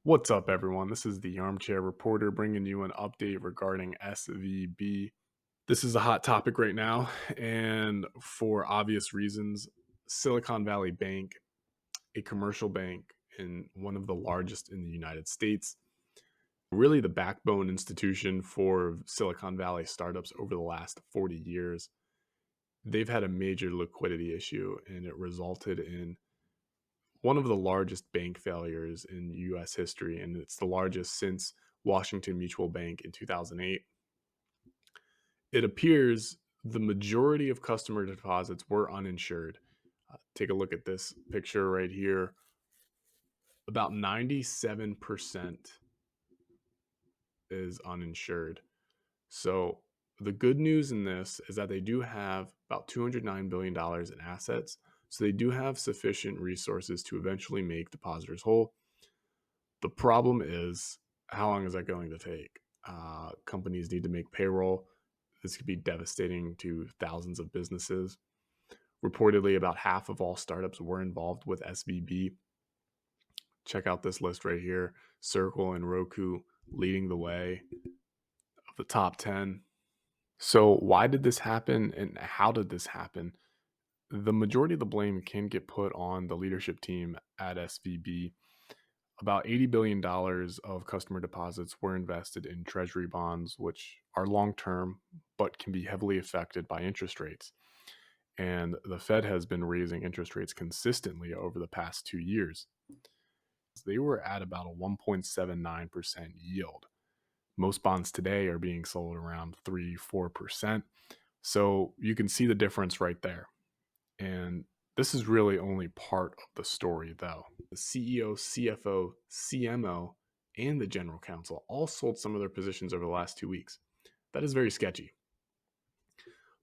What's up, everyone? This is the Armchair Reporter bringing you an update regarding SVB. This is a hot topic right now, and for obvious reasons, Silicon Valley Bank, a commercial bank and one of the largest in the United States, really the backbone institution for Silicon Valley startups over the last 40 years, they've had a major liquidity issue, and it resulted in one of the largest bank failures in US history, and it's the largest since Washington Mutual Bank in 2008. It appears the majority of customer deposits were uninsured. Take a look at this picture right here. About 97% is uninsured. So, the good news in this is that they do have about $209 billion in assets. So, they do have sufficient resources to eventually make depositors whole. The problem is, how long is that going to take? Companies need to make payroll. This could be devastating to thousands of businesses. Reportedly, about half of all startups were involved with SVB. Check out this list right here. Circle and Roku leading the way of the top 10. So, why did this happen and how did this happen? The majority of the blame can get put on the leadership team at SVB. About $80 billion of customer deposits were invested in treasury bonds, which are long term but can be heavily affected by interest rates. And the Fed has been raising interest rates consistently over the past 2 years. They were at about a 1.79% yield. Most bonds today are being sold around 3-4%. So you can see the difference right there. And this is really only part of the story, though. The CEO, CFO, CMO, and the general counsel all sold some of their positions over the last 2 weeks. That is very sketchy.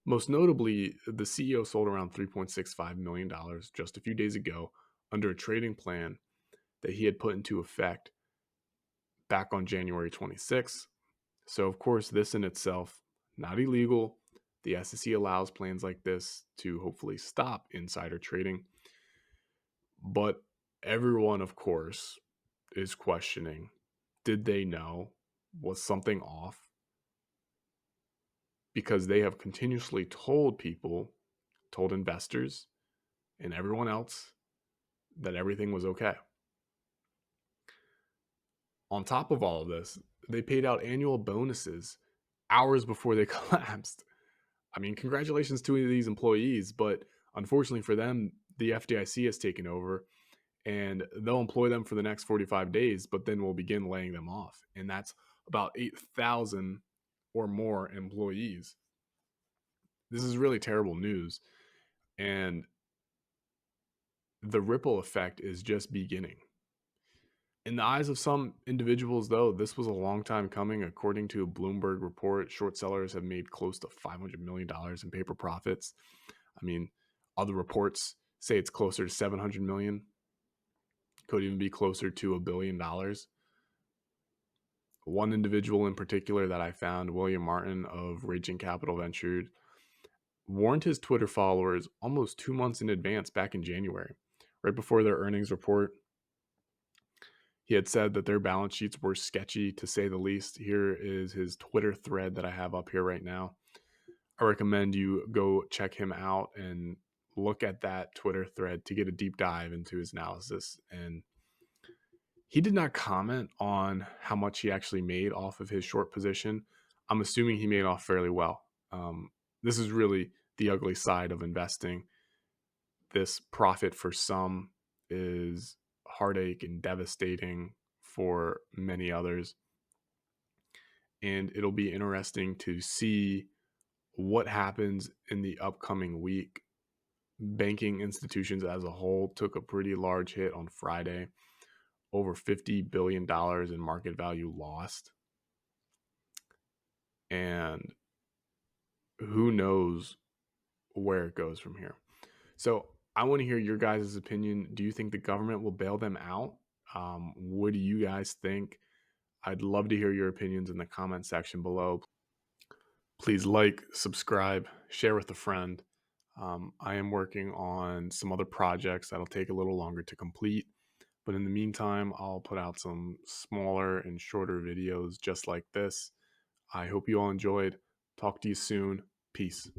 Most notably, the CEO sold around $3.65 million just a few days ago under a trading plan that he had put into effect back on January 26th. So, of course, this in itself, not illegal. The SEC allows plans like this to hopefully stop insider trading. But everyone, of course, is questioning, did they know? Was something off? Because they have continuously told people, told investors, and everyone else that everything was okay. On top of all of this, they paid out annual bonuses hours before they collapsed. I mean, congratulations to these employees, but unfortunately for them, the FDIC has taken over and they'll employ them for the next 45 days, but then we'll begin laying them off. And that's about 8,000 or more employees. This is really terrible news. And the ripple effect is just beginning. In the eyes of some individuals, though, this was a long time coming. According to a Bloomberg report, short sellers have made close to $500 million in paper profits. I mean, other reports say it's closer to 700 million, could even be closer to $1 billion. One individual in particular that I found, William Martin of Raging Capital Ventures, warned his Twitter followers almost 2 months in advance back in January, right before their earnings report. He had said that their balance sheets were sketchy to say the least. Here is his Twitter thread that I have up here right now. I recommend you go check him out and look at that Twitter thread to get a deep dive into his analysis. And he did not comment on how much he actually made off of his short position. I'm assuming he made off fairly well. This is really the ugly side of investing. This profit for some is heartache and devastating for many others. And it'll be interesting to see what happens in the upcoming week. Banking institutions as a whole took a pretty large hit on Friday. Over $50 billion in market value lost. And who knows where it goes from here. So I want to hear your guys' opinion. Do you think the government will bail them out? What do you guys think? I'd love to hear your opinions in the comment section below. Please like, subscribe, share with a friend. I am working on some other projects that'll take a little longer to complete, But in the meantime, I'll put out some smaller and shorter videos just like this. I hope you all enjoyed. Talk to you soon. Peace.